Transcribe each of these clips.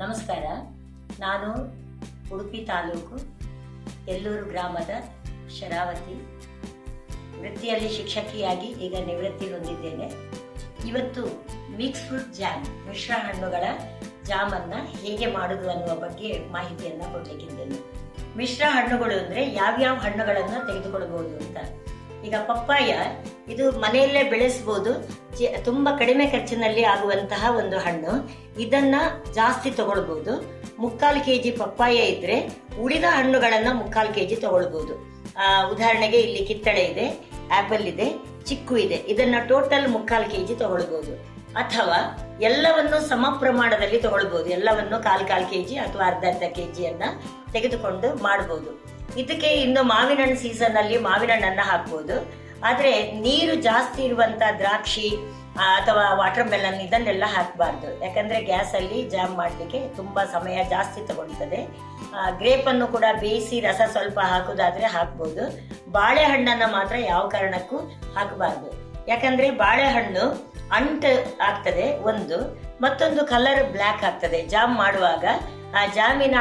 ನಮಸ್ಕಾರ. ನಾನು ಉಡುಪಿ ತಾಲೂಕು ಎಲ್ಲೂರು ಗ್ರಾಮದ ಶರಾವತಿ. ವೃತ್ತಿಯಲ್ಲಿ ಶಿಕ್ಷಕಿಯಾಗಿ ಈಗ ನಿವೃತ್ತಿ ಹೊಂದಿದ್ದೇನೆ. ಇವತ್ತು ಮಿಕ್ಸ್ ಫ್ರೂಟ್ ಜಾಮ್, ಮಿಶ್ರ ಹಣ್ಣುಗಳ ಜಾಮನ್ನ ಹೇಗೆ ಮಾಡುವುದು ಅನ್ನುವ ಬಗ್ಗೆ ಮಾಹಿತಿಯನ್ನ ಕೊಡಲಿಕ್ಕಿದ್ದೇನೆ. ಮಿಶ್ರ ಹಣ್ಣುಗಳು ಅಂದ್ರೆ ಯಾವ್ಯಾವ ಹಣ್ಣುಗಳನ್ನ ತೆಗೆದುಕೊಳ್ಳಬಹುದು ಅಂತ. ಈಗ ಪಪ್ಪಾಯ, ಇದು ಮನೆಯಲ್ಲೇ ಬೆಳೆಸಬಹುದು, ತುಂಬಾ ಕಡಿಮೆ ಖರ್ಚಿನಲ್ಲಿ ಆಗುವಂತಹ ಒಂದು ಹಣ್ಣು. ಇದನ್ನ ಜಾಸ್ತಿ ತಗೊಳ್ಬಹುದು. 3/4 kg ಪಪ್ಪಾಯ ಇದ್ರೆ ಉಳಿದ ಹಣ್ಣುಗಳನ್ನ 3/4 kg ತಗೊಳ್ಬಹುದು. ಉದಾಹರಣೆಗೆ ಇಲ್ಲಿ ಕಿತ್ತಳೆ ಇದೆ, ಆಪಲ್ ಇದೆ, ಚಿಕ್ಕು ಇದೆ. ಇದನ್ನ ಟೋಟಲ್ 3/4 kg ತಗೊಳ್ಬಹುದು. ಅಥವಾ ಎಲ್ಲವನ್ನು ಸಮ ಪ್ರಮಾಣದಲ್ಲಿ ತಗೊಳ್ಬಹುದು. ಎಲ್ಲವನ್ನು 1/4 kg ಅಥವಾ ಅರ್ಧ kg ಅನ್ನ ತೆಗೆದುಕೊಂಡು ಮಾಡಬಹುದು. ಇದಕ್ಕೆ ಇನ್ನು ಮಾವಿನ ಹಣ್ಣು ಸೀಸನ್ ಅಲ್ಲಿ ಮಾವಿನ ಹಣ್ಣನ್ನ ಹಾಕ್ಬಹುದು. ಆದ್ರೆ ನೀರು ಜಾಸ್ತಿ ಇರುವಂತ ದ್ರಾಕ್ಷಿ ಅಥವಾ ವಾಟರ್ ಮೆಲನ್ ಇದನ್ನೆಲ್ಲ ಹಾಕಬಾರ್ದು. ಯಾಕಂದ್ರೆ ಗ್ಯಾಸ್ ಅಲ್ಲಿ ಜಾಮ್ ಮಾಡ್ಲಿಕ್ಕೆ ತುಂಬಾ ಸಮಯ ಜಾಸ್ತಿ ತಗೊಳ್ತದೆ. ಗ್ರೇಪ್ ಅನ್ನು ಕೂಡ ಬೇಯಿಸಿ ರಸ ಸ್ವಲ್ಪ ಹಾಕುದಾದ್ರೆ ಹಾಕ್ಬಹುದು. ಬಾಳೆಹಣ್ಣನ್ನ ಮಾತ್ರ ಯಾವ ಕಾರಣಕ್ಕೂ ಹಾಕಬಾರ್ದು. ಯಾಕಂದ್ರೆ ಬಾಳೆಹಣ್ಣು ಅಂಟು ಆಗ್ತದೆ ಒಂದು, ಮತ್ತೊಂದು ಕಲರ್ ಬ್ಲ್ಯಾಕ್ ಆಗ್ತದೆ. ಜಾಮ್ ಮಾಡುವಾಗ ಆ ಜಾಮಿನ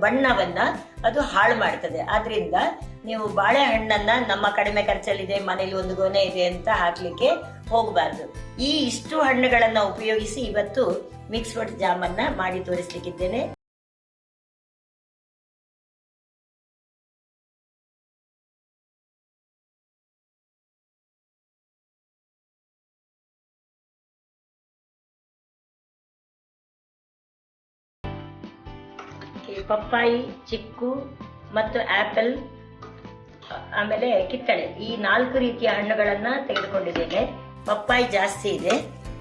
ಬಣ್ಣವನ್ನ ಅದು ಹಾಳು ಮಾಡ್ತದೆ. ಆದ್ರಿಂದ ನೀವು ಬಾಳೆಹಣ್ಣನ್ನ ನಮ್ಮ ಕಡಿಮೆ ಖರ್ಚಲ್ಲಿದೆ, ಮನೇಲಿ ಒಂದು ಗೊನೆ ಇದೆ ಅಂತ ಹಾಕ್ಲಿಕ್ಕೆ ಹೋಗಬಾರ್ದು. ಇಷ್ಟು ಹಣ್ಣುಗಳನ್ನ ಉಪಯೋಗಿಸಿ ಇವತ್ತು ಮಿಕ್ಸ್ ಫ್ರೂಟ್ ಜಾಮನ್ನ ಮಾಡಿ ತೋರಿಸ್ಲಿಕ್ಕಿದ್ದೇನೆ. ಪಪ್ಪಾಯಿ, ಚಿಕ್ಕು ಮತ್ತು ಆಪಲ್, ಆಮೇಲೆ ಕಿತ್ತಳೆ, ಈ 4 ರೀತಿಯ ಹಣ್ಣುಗಳನ್ನ ತೆಗೆದುಕೊಂಡಿದ್ದೇನೆ. ಪಪ್ಪಾಯಿ ಜಾಸ್ತಿ ಇದೆ.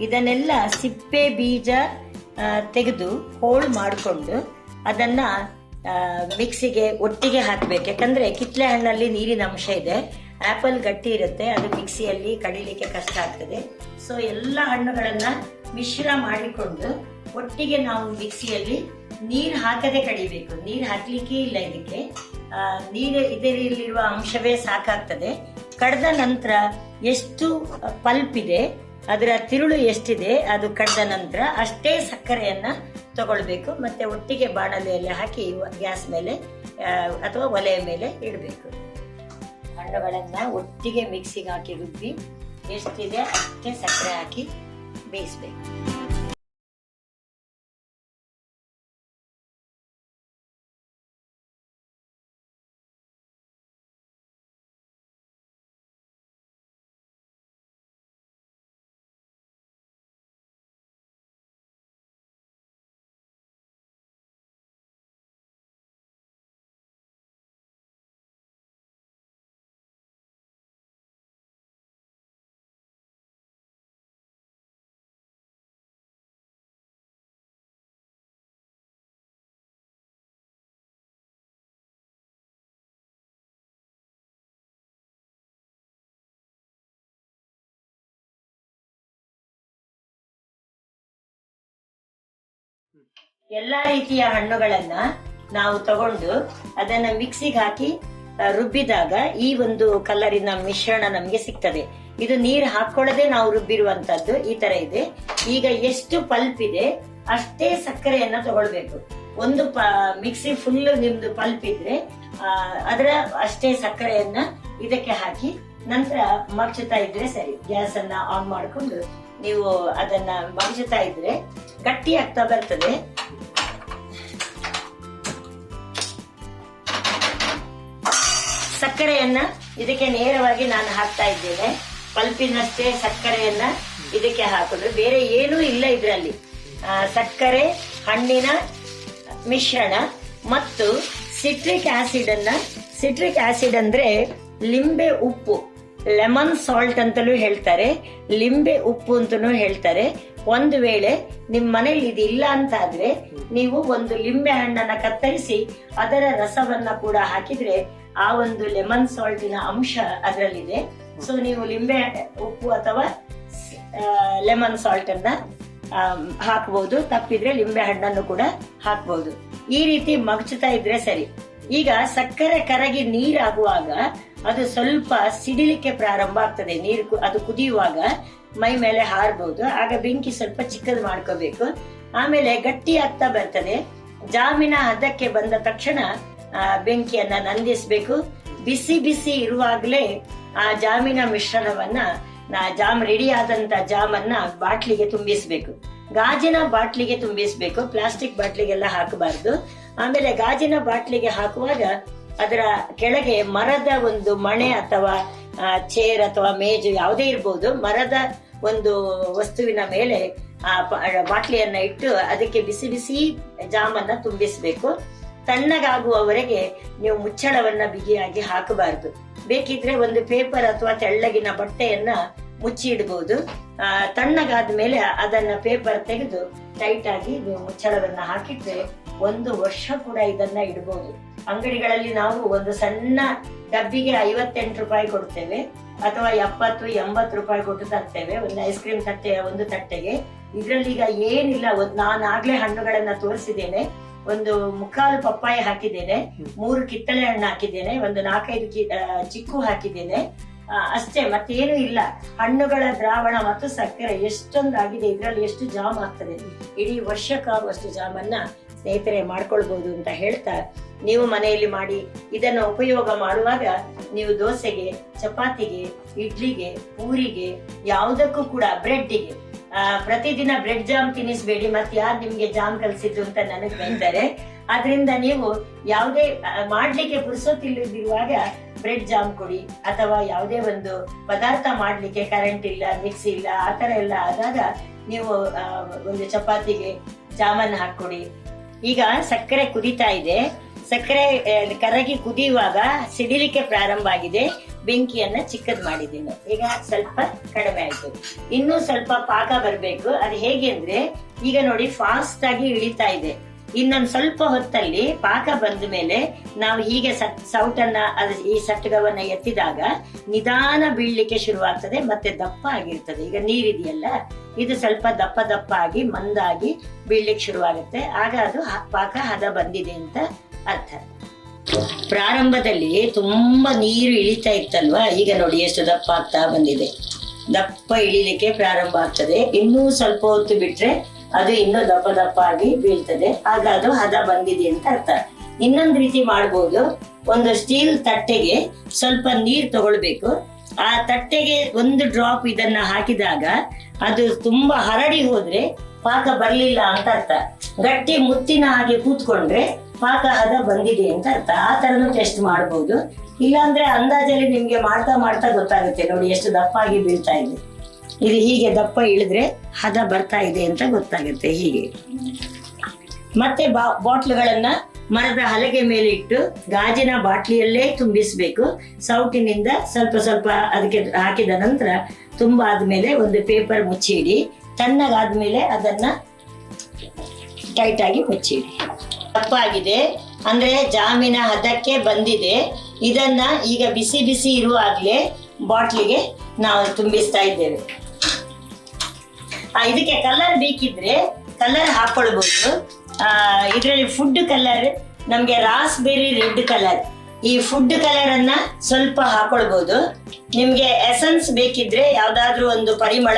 ಇದನ್ನೆಲ್ಲ ಸಿಪ್ಪೆ ಬೀಜ ತೆಗೆದು ಹೋಳು ಮಾಡಿಕೊಂಡು ಅದನ್ನ ಮಿಕ್ಸಿಗೆ ಒಟ್ಟಿಗೆ ಹಾಕಬೇಕು. ಯಾಕಂದ್ರೆ ಕಿತ್ತಳೆ ಹಣ್ಣಲ್ಲಿ ನೀರಿನ ಅಂಶ ಇದೆ, ಆಪಲ್ ಗಟ್ಟಿ ಇರುತ್ತೆ, ಅದು ಮಿಕ್ಸಿಯಲ್ಲಿ ಕಡಿಲಿಕ್ಕೆ ಕಷ್ಟ ಆಗ್ತದೆ. ಸೊ ಎಲ್ಲ ಹಣ್ಣುಗಳನ್ನ ಮಿಶ್ರ ಮಾಡಿಕೊಂಡು ಒಟ್ಟಿಗೆ ನಾವು ಮಿಕ್ಸಿಯಲ್ಲಿ ನೀರು ಹಾಕದೆ ಕಡಿಬೇಕು. ನೀರು ಹಾಕ್ಲಿಕ್ಕೆ ಇಲ್ಲ ಇದಕ್ಕೆ. ನೀರು ಇದರಲ್ಲಿರುವ ಅಂಶವೇ ಸಾಕಾಗ್ತದೆ. ಕಡ್ದ ನಂತರ ಎಷ್ಟು ಪಲ್ಪ್ ಇದೆ, ಅದರ ತಿರುಳು ಎಷ್ಟಿದೆ, ಅದು ಕಡ್ದ ನಂತರ ಅಷ್ಟೇ ಸಕ್ಕರೆಯನ್ನ ತಗೊಳ್ಬೇಕು. ಮತ್ತೆ ಒಟ್ಟಿಗೆ ಬಾಣಲೆಯಲ್ಲಿ ಹಾಕಿ ಗ್ಯಾಸ್ ಮೇಲೆ ಅಥವಾ ಒಲೆಯ ಮೇಲೆ ಇಡಬೇಕು. ಹಣ್ಣುಗಳನ್ನ ಒಟ್ಟಿಗೆ ಮಿಕ್ಸಿಗೆ ಹಾಕಿ ರುಬ್ಬಿ ಎಷ್ಟಿದೆ ಅಷ್ಟೇ ಸಕ್ಕರೆ ಹಾಕಿ ಬೇಯಿಸ್ಬೇಕು. ಎಲ್ಲಾ ರೀತಿಯ ಹಣ್ಣುಗಳನ್ನ ನಾವು ತಗೊಂಡು ಅದನ್ನ ಮಿಕ್ಸಿಗೆ ಹಾಕಿ ರುಬ್ಬಿದಾಗ ಈ ಒಂದು ಕಲರಿನ ಮಿಶ್ರಣ ನಮ್ಗೆ ಸಿಗ್ತದೆ. ಇದು ನೀರು ಹಾಕೊಳ್ಳದೆ ನಾವು ರುಬ್ಬಿರುವಂತದ್ದು ಈ ತರ ಇದೆ. ಈಗ ಎಷ್ಟು ಪಲ್ಪ್ ಇದೆ ಅಷ್ಟೇ ಸಕ್ಕರೆಯನ್ನ ತಗೊಳ್ಬೇಕು. ಒಂದು ಮಿಕ್ಸಿ ಫುಲ್ ನಿಮ್ದು ಪಲ್ಪ್ ಇದ್ರೆ ಅದರ ಅಷ್ಟೇ ಸಕ್ಕರೆಯನ್ನ ಇದಕ್ಕೆ ಹಾಕಿ ನಂತರ ಮಗ್ಚುತ್ತಾ ಇದ್ರೆ ಸರಿ. ಗ್ಯಾಸ್ ಅನ್ನ ಆನ್ ಮಾಡಿಕೊಂಡು ನೀವು ಅದನ್ನ ಮಗ್ಚುತ್ತಾ ಇದ್ರೆ ಗಟ್ಟಿ ಆಗ್ತಾ ಬರ್ತದೆ. ಸಕ್ಕರೆಯನ್ನ ಇದಕ್ಕೆ ನೇರವಾಗಿ ನಾನು ಹಾಕ್ತಾ ಇದ್ದೇನೆ. ಪಲ್ಪಿನಷ್ಟೇ ಸಕ್ಕರೆಯನ್ನ ಇದಕ್ಕೆ ಹಾಕಿದ್ರೆ ಬೇರೆ ಏನೂ ಇಲ್ಲ ಇದರಲ್ಲಿ. ಸಕ್ಕರೆ, ಹಣ್ಣಿನ ಮಿಶ್ರಣ ಮತ್ತು ಸಿಟ್ರಿಕ್ ಆಸಿಡ್ ಅಂದ್ರೆ ಲಿಂಬೆ ಉಪ್ಪು, ಲೆಮನ್ ಸಾಲ್ಟ್ ಅಂತಲೂ ಹೇಳ್ತಾರೆ, ಲಿಂಬೆ ಉಪ್ಪು ಅಂತಲೂ ಹೇಳ್ತಾರೆ. ಒಂದು ವೇಳೆ ನಿಮ್ ಮನೇಲಿ ಇದು ಇಲ್ಲ ಅಂತ ಆದ್ರೆ ನೀವು ಒಂದು ಲಿಂಬೆ ಹಣ್ಣನ್ನ ಕತ್ತರಿಸಿ ಅದರ ರಸವನ್ನ ಕೂಡ ಹಾಕಿದ್ರೆ ಆ ಒಂದು ಲೆಮನ್ ಸಾಲ್ಟಿನ ಅಂಶ ಅದರಲ್ಲಿದೆ. ಸೊ ನೀವು ಲಿಂಬೆ ಉಪ್ಪು ಅಥವಾ ಲೆಮನ್ ಸಾಲ್ಟ್ ಅನ್ನ ಹಾಕಬಹುದು. ತಪ್ಪಿದ್ರೆ ಲಿಂಬೆ ಹಣ್ಣನ್ನು ಕೂಡ ಹಾಕಬಹುದು. ಈ ರೀತಿ ಮಗ್ಚುತ್ತಾ ಇದ್ರೆ ಸರಿ. ಈಗ ಸಕ್ಕರೆ ಕರಗಿ ನೀರಾಗುವಾಗ ಅದು ಸ್ವಲ್ಪ ಸಿಡಿಲಿಕ್ಕೆ ಪ್ರಾರಂಭ ಆಗ್ತದೆ. ನೀರು ಅದು ಕುದಿಯುವಾಗ ಮೈ ಮೇಲೆ ಹಾರಬಹುದು. ಆಗ ಬೆಂಕಿ ಸ್ವಲ್ಪ ಚಿಕ್ಕದು ಮಾಡ್ಕೋಬೇಕು. ಆಮೇಲೆ ಗಟ್ಟಿ ಆಗ್ತಾ ಬರ್ತದೆ. ಜಾಮಿನ ಹದಕ್ಕೆ ಬಂದ ತಕ್ಷಣ ಬೆಂಕಿಯನ್ನ ನಂದಿಸ್ಬೇಕು. ಬಿಸಿ ಬಿಸಿ ಇರುವಾಗಲೇ ಆ ಜಾಮಿನ ಮಿಶ್ರಣವನ್ನ ಜಾಮ್ ರೆಡಿ ಆದಂತ ಜಾಮನ್ನ ಬಾಟ್ಲಿಗೆ ತುಂಬಿಸ್ಬೇಕು. ಗಾಜಿನ ಬಾಟ್ಲಿಗೆ ತುಂಬಿಸ್ಬೇಕು, ಪ್ಲಾಸ್ಟಿಕ್ ಬಾಟ್ಲಿಗೆಲ್ಲ ಹಾಕಬಾರ್ದು. ಆಮೇಲೆ ಗಾಜಿನ ಬಾಟ್ಲಿಗೆ ಹಾಕುವಾಗ ಅದರ ಕೆಳಗೆ ಮರದ ಒಂದು ಮಣೆ ಅಥವಾ ಚೇರ್ ಅಥವಾ ಮೇಜು ಯಾವುದೇ ಇರ್ಬೋದು, ಮರದ ಒಂದು ವಸ್ತುವಿನ ಮೇಲೆ ಆ ಬಾಟ್ಲಿಯನ್ನ ಇಟ್ಟು ಅದಕ್ಕೆ ಬಿಸಿ ಬಿಸಿ ಜಾಮನ್ನ ತುಂಬಿಸ್ಬೇಕು. ತಣ್ಣಗಾಗುವವರೆಗೆ ನೀವು ಮುಚ್ಚಳವನ್ನ ಬಿಗಿಯಾಗಿ ಹಾಕಬಾರದು. ಬೇಕಿದ್ರೆ ಒಂದು ಪೇಪರ್ ಅಥವಾ ತೆಳ್ಳಗಿನ ಬಟ್ಟೆಯನ್ನ ಮುಚ್ಚಿ ಇಡಬಹುದು. ತಣ್ಣಗಾದ ಮೇಲೆ ಅದನ್ನ ಪೇಪರ್ ತೆಗೆದು ಟೈಟ್ ಆಗಿ ನೀವು ಮುಚ್ಚಳವನ್ನ ಹಾಕಿಟ್ರೆ 1 ವರ್ಷ ಕೂಡ ಇದನ್ನ ಇಡಬಹುದು. ಅಂಗಡಿಗಳಲ್ಲಿ ನಾವು ಒಂದು ಸಣ್ಣ ಡಬ್ಬಿಗೆ 58 ರೂಪಾಯಿ ಕೊಡ್ತೇವೆ ಅಥವಾ 70-80 ರೂಪಾಯಿ ಕೊಟ್ಟು ತರ್ತೇವೆ ಒಂದು ಐಸ್ ಕ್ರೀಮ್ ಒಂದು ತಟ್ಟೆಗೆ. ಇದ್ರಲ್ಲಿ ಈಗ ಏನಿಲ್ಲ, ನಾನು ಆಗ್ಲೇ ಹಣ್ಣುಗಳನ್ನ ತೋರಿಸಿದ್ದೇನೆ. ಒಂದು 3/4 ಪಪ್ಪಾಯ ಹಾಕಿದ್ದೇನೆ, 3 ಕಿತ್ತಳೆ ಹಣ್ಣು ಹಾಕಿದ್ದೇನೆ, ಒಂದು 4-5 ಚಿಕ್ಕು ಹಾಕಿದ್ದೇನೆ, ಅಷ್ಟೇ, ಮತ್ತೇನು ಇಲ್ಲ. ಹಣ್ಣುಗಳ ದ್ರಾವಣ ಮತ್ತು ಸಕ್ಕರೆ ಎಷ್ಟೊಂದಾಗಿದೆ, ಇದರಲ್ಲಿ ಎಷ್ಟು ಜಾಮ್ ಆಗ್ತದೆ. ಇಡೀ ವರ್ಷಕ್ಕಾಗುವಷ್ಟು ಜಾಮನ್ನ ಸ್ನೇಹಿತರೆ ಮಾಡ್ಕೊಳ್ಬಹುದು ಅಂತ ಹೇಳ್ತಾ, ನೀವು ಮನೆಯಲ್ಲಿ ಮಾಡಿ ಇದನ್ನ ಉಪಯೋಗ ಮಾಡುವಾಗ ನೀವು ದೋಸೆಗೆ, ಚಪಾತಿಗೆ, ಇಡ್ಲಿಗೆ, ಪೂರಿಗೆ, ಯಾವುದಕ್ಕೂ ಕೂಡ, ಬ್ರೆಡ್ಡಿಗೆ ಪ್ರತಿದಿನ ಬ್ರೆಡ್ ಜಾಮ್ ತಿನ್ನಿಸ್ಬೇಡಿ. ಮತ್ತೆ ಯಾರು ನಿಮ್ಗೆ ಜಾಮ್ ಕಲಿಸಿದ್ರು ಅಂತ ನನಗೆ ಬೈತಾರೆ. ಆದ್ರಿಂದ ನೀವು ಯಾವುದೇ ಮಾಡ್ಲಿಕ್ಕೆ ಪುರ್ಸೊತ್ತಿಲ್ಲದಿರುವಾಗ ಬ್ರೆಡ್ ಜಾಮ್ ಕೊಡಿ, ಅಥವಾ ಯಾವುದೇ ಒಂದು ಪದಾರ್ಥ ಮಾಡ್ಲಿಕ್ಕೆ ಕರೆಂಟ್ ಇಲ್ಲ, ಮಿಕ್ಸಿ ಇಲ್ಲ, ಆತರ ಎಲ್ಲ ಆದಾಗ ನೀವು ಒಂದು ಚಪಾತಿಗೆ ಜಾಮನ್ನು ಹಾಕೊಡಿ. ಈಗ ಸಕ್ಕರೆ ಕುದೀತಾ ಇದೆ. ಸಕ್ಕರೆ ಕರಗಿ ಕುದಿಯುವಾಗ ಸಿಡಿಲಿಕ್ಕೆ ಪ್ರಾರಂಭ ಆಗಿದೆ. ಬೆಂಕಿಯನ್ನ ಚಿಕ್ಕದ್ ಮಾಡಿದ್ದೇನೆ. ಈಗ ಸ್ವಲ್ಪ ಕಡಿಮೆ ಆಯ್ತು. ಇನ್ನೂ ಸ್ವಲ್ಪ ಪಾಕ ಬರ್ಬೇಕು. ಅದು ಹೇಗೆ ಅಂದ್ರೆ, ಈಗ ನೋಡಿ ಫಾಸ್ಟ್ ಆಗಿ ಇಳಿತಾ ಇದೆ. ಇನ್ನೊಂದು ಸ್ವಲ್ಪ ಹೊತ್ತಲ್ಲಿ ಪಾಕ ಬಂದ ಮೇಲೆ ನಾವು ಹೀಗೆ ಸೌಟನ್ನ ಈ ಸಟ್ಟಗವನ್ನ ಎತ್ತಿದಾಗ ನಿಧಾನ ಬೀಳ್ಲಿಕ್ಕೆ ಶುರುವಾಗ್ತದೆ, ಮತ್ತೆ ದಪ್ಪ ಆಗಿರ್ತದೆ. ಈಗ ನೀರಿದೆಯಲ್ಲ, ಇದು ಸ್ವಲ್ಪ ದಪ್ಪ ದಪ್ಪ ಆಗಿ ಮಂದಾಗಿ ಬೀಳ್ಲಿಕ್ಕೆ ಶುರುವಾಗುತ್ತೆ. ಆಗ ಅದು ಪಾಕ ಹದ ಬಂದಿದೆ ಅಂತ ಅರ್ಥ. ಪ್ರಾರಂಭದಲ್ಲಿ ತುಂಬಾ ನೀರು ಇಳಿತಾ ಇತ್ತಲ್ವಾ, ಈಗ ನೋಡಿ ಎಷ್ಟು ದಪ್ಪ ಆಗ್ತಾ ಬಂದಿದೆ. ದಪ್ಪ ಇಳಿಲಿಕ್ಕೆ ಪ್ರಾರಂಭ ಆಗ್ತದೆ. ಇನ್ನೂ ಸ್ವಲ್ಪ ಹೊತ್ತು ಬಿಟ್ರೆ ಅದು ಇನ್ನೂ ದಪ್ಪ ದಪ್ಪ ಆಗಿ ಬೀಳ್ತದೆ. ಆಗ ಅದು ಹದ ಬಂದಿದೆ ಅಂತ ಅರ್ಥ. ಇನ್ನೊಂದು ರೀತಿ ಮಾಡ್ಬೋದು. ಒಂದು ಸ್ಟೀಲ್ ತಟ್ಟೆಗೆ ಸ್ವಲ್ಪ ನೀರು ತಗೊಳ್ಬೇಕು. ಆ ತಟ್ಟೆಗೆ 1 ಡ್ರಾಪ್ ಇದನ್ನ ಹಾಕಿದಾಗ ಅದು ತುಂಬಾ ಹರಡಿ ಹೋದ್ರೆ ಪಾಕ ಬರ್ಲಿಲ್ಲ ಅಂತ ಅರ್ಥ. ಗಟ್ಟಿ ಮುತ್ತಿನ ಹಾಗೆ ಕೂತ್ಕೊಂಡ್ರೆ ಪಾಕ ಹದ ಬಂದಿದೆ ಅಂತ ಅರ್ಥ. ಆ ತರನು ಟೆಸ್ಟ್ ಮಾಡಬಹುದು. ಇಲ್ಲಾಂದ್ರೆ ಅಂದಾಜಲ್ಲಿ ನಿಮ್ಗೆ ಮಾಡ್ತಾ ಮಾಡ್ತಾ ಗೊತ್ತಾಗುತ್ತೆ. ನೋಡಿ ಎಷ್ಟು ದಪ್ಪ ಆಗಿ ಬೀಳ್ತಾ ಇದೆ. ಇದು ಹೀಗೆ ದಪ್ಪ ಇಳಿದ್ರೆ ಹದ ಬರ್ತಾ ಇದೆ ಅಂತ ಗೊತ್ತಾಗುತ್ತೆ. ಹೀಗೆ ಮತ್ತೆ ಬಾಟ್ಲುಗಳನ್ನ ಮರದ ಹಲಗೆ ಮೇಲೆ ಇಟ್ಟು ಗಾಜಿನ ಬಾಟ್ಲಿಯಲ್ಲೇ ತುಂಬಿಸ್ಬೇಕು. ಸೌಟಿನಿಂದ ಸ್ವಲ್ಪ ಸ್ವಲ್ಪ ಅದಕ್ಕೆ ಹಾಕಿದ ನಂತರ ತುಂಬಾದ್ಮೇಲೆ ಒಂದು ಪೇಪರ್ ಮುಚ್ಚಿಡಿ. ತಣ್ಣಗಾದ್ಮೇಲೆ ಅದನ್ನ ಟೈಟ್ ಆಗಿ ಮುಚ್ಚಿಡಿ. ದಪ್ಪ ಆಗಿದೆ ಅಂದ್ರೆ ಜಾಮಿನ ಹದಕ್ಕೆ ಬಂದಿದೆ. ಇದನ್ನ ಈಗ ಬಿಸಿ ಬಿಸಿ ಇರುವಾಗ್ಲೇ ಬಾಟ್ಲಿಗೆ ನಾವು ತುಂಬಿಸ್ತಾ ಇದ್ದೇವೆ. ಇದಕ್ಕೆ ಕಲರ್ ಬೇಕಿದ್ರೆ ಕಲರ್ ಹಾಕೊಳ್ಬಹುದು. ಇದರಲ್ಲಿ ಫುಡ್ ಕಲರ್, ನಮ್ಗೆ ರಾಸ್ಬೆರಿ ರೆಡ್ ಕಲರ್, ಈ ಫುಡ್ ಕಲರ್ ಅನ್ನ ಸ್ವಲ್ಪ ಹಾಕೊಳ್ಬಹುದು. ನಿಮ್ಗೆ ಎಸೆನ್ಸ್ ಬೇಕಿದ್ರೆ ಯಾವ್ದಾದ್ರು ಒಂದು ಪರಿಮಳ,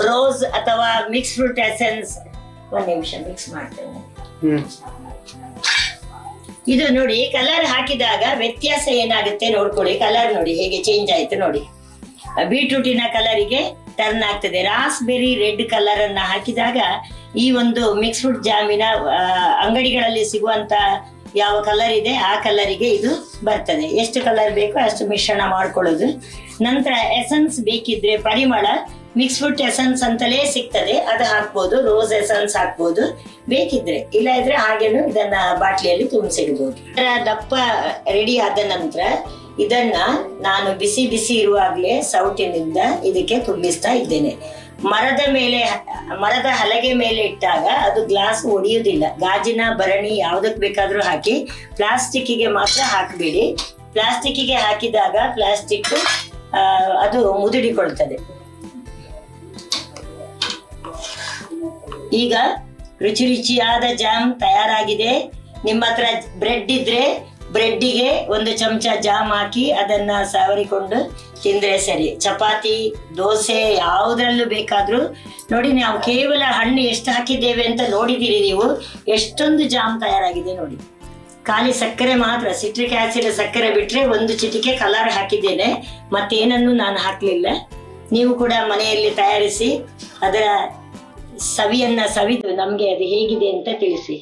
ರೋಸ್ ಅಥವಾ ಮಿಕ್ಸ್ ಫ್ರೂಟ್ ಎಸೆನ್ಸ್. 1 ನಿಮಿಷ ಮಿಕ್ಸ್ ಮಾಡ್ತೇನೆ. ಇದು ನೋಡಿ, ಕಲರ್ ಹಾಕಿದಾಗ ವ್ಯತ್ಯಾಸ ಏನಾಗುತ್ತೆ ನೋಡ್ಕೊಳ್ಳಿ. ಕಲರ್ ನೋಡಿ ಹೇಗೆ ಚೇಂಜ್ ಆಯ್ತು ನೋಡಿ. ಬೀಟ್ರೂಟಿನ ಕಲರಿಗೆ ಟರ್ನ್ ಆಗ್ತದೆ. ರಾಸ್ಬೆರಿ ರೆಡ್ ಕಲರ್ ಅನ್ನ ಹಾಕಿದಾಗ ಈ ಒಂದು ಮಿಕ್ಸ್ ಫ್ರೂಟ್ ಜಾಮಿನ ಅಂಗಡಿಗಳಲ್ಲಿ ಸಿಗುವಂತ ಯಾವ ಕಲರ್ ಇದೆ ಆ ಕಲರಿಗೆ ಇದು ಬರ್ತದೆ. ಎಷ್ಟು ಕಲರ್ ಬೇಕೋ ಅಷ್ಟು ಮಿಶ್ರಣ ಮಾಡ್ಕೊಳ್ಳೋದು. ನಂತರ ಎಸೆನ್ಸ್ ಬೇಕಿದ್ರೆ ಪರಿಮಳ, ಮಿಕ್ಸ್ ಫ್ರೂಟ್ ಎಸೆನ್ಸ್ ಅಂತಲೇ ಸಿಗ್ತದೆ, ಅದು ಹಾಕ್ಬೋದು. ರೋಸ್ ಎಸೆನ್ಸ್ ಹಾಕ್ಬೋದು ಬೇಕಿದ್ರೆ. ಇಲ್ಲ ಇದ್ರೆ ಹಾಗೇನು ಇದನ್ನ ಬಾಟ್ಲಿಯಲ್ಲಿ ತುಂಬಿಸಿಡ್ಬೋದು. ದಪ್ಪ ರೆಡಿ ಆದ ನಂತರ ಇದನ್ನ ನಾನು ಬಿಸಿ ಬಿಸಿ ಇರುವಾಗಲೇ ಸೌಟಿನಿಂದ ಇದಕ್ಕೆ ತುಂಬಿಸ್ತಾ ಇದ್ದೇನೆ. ಮರದ ಹಲಗೆ ಮೇಲೆ ಇಟ್ಟಾಗ ಅದು ಗ್ಲಾಸ್ ಒಡೆಯುವುದಿಲ್ಲ. ಗಾಜಿನ ಭರಣಿ ಯಾವುದಕ್ಕೆ ಬೇಕಾದ್ರೂ ಹಾಕಿ, ಪ್ಲಾಸ್ಟಿಕ್ಕಿಗೆ ಮಾತ್ರ ಹಾಕಬೇಡಿ. ಪ್ಲಾಸ್ಟಿಕ್ಕಿಗೆ ಹಾಕಿದಾಗ ಪ್ಲಾಸ್ಟಿಕ್ ಅದು ಮುದುಡಿಕೊಳ್ತದೆ. ಈಗ ರುಚಿ ರುಚಿಯಾದ ಜಾಮ್ ತಯಾರಾಗಿದೆ. ನಿಮ್ಮ ಹತ್ರ ಬ್ರೆಡ್ ಇದ್ರೆ ಬ್ರೆಡ್ಡಿಗೆ 1 ಚಮಚ ಜಾಮ್ ಹಾಕಿ ಅದನ್ನ ಸವರಿಕೊಂಡು ತಿಂದ್ರೆ ಸರಿ. ಚಪಾತಿ, ದೋಸೆ ಯಾವುದ್ರಲ್ಲೂ ಬೇಕಾದ್ರೂ ನೋಡಿ. ನಾವು ಕೇವಲ ಹಣ್ಣು ಎಷ್ಟು ಹಾಕಿದ್ದೇವೆ ಅಂತ ನೋಡಿದ್ದೀರಿ ನೀವು. ಎಷ್ಟೊಂದು ಜಾಮ್ ತಯಾರಾಗಿದೆ ನೋಡಿ. ಖಾಲಿ ಸಕ್ಕರೆ ಮಾತ್ರ, ಸಿಟ್ರಿಕ್ ಆಸಿಡ್ ಸಕ್ಕರೆ ಬಿಟ್ರೆ 1 ಚಿಟಿಕೆ ಕಲರ್ ಹಾಕಿದ್ದೇನೆ, ಮತ್ತೇನನ್ನು ನಾನು ಹಾಕಲಿಲ್ಲ. ನೀವು ಕೂಡ ಮನೆಯಲ್ಲಿ ತಯಾರಿಸಿ ಅದರ ಸವಿಯನ್ನ ಸವಿದು ನಮಗೆ ಅದು ಹೇಗಿದೆ ಅಂತ ತಿಳಿಸಿ.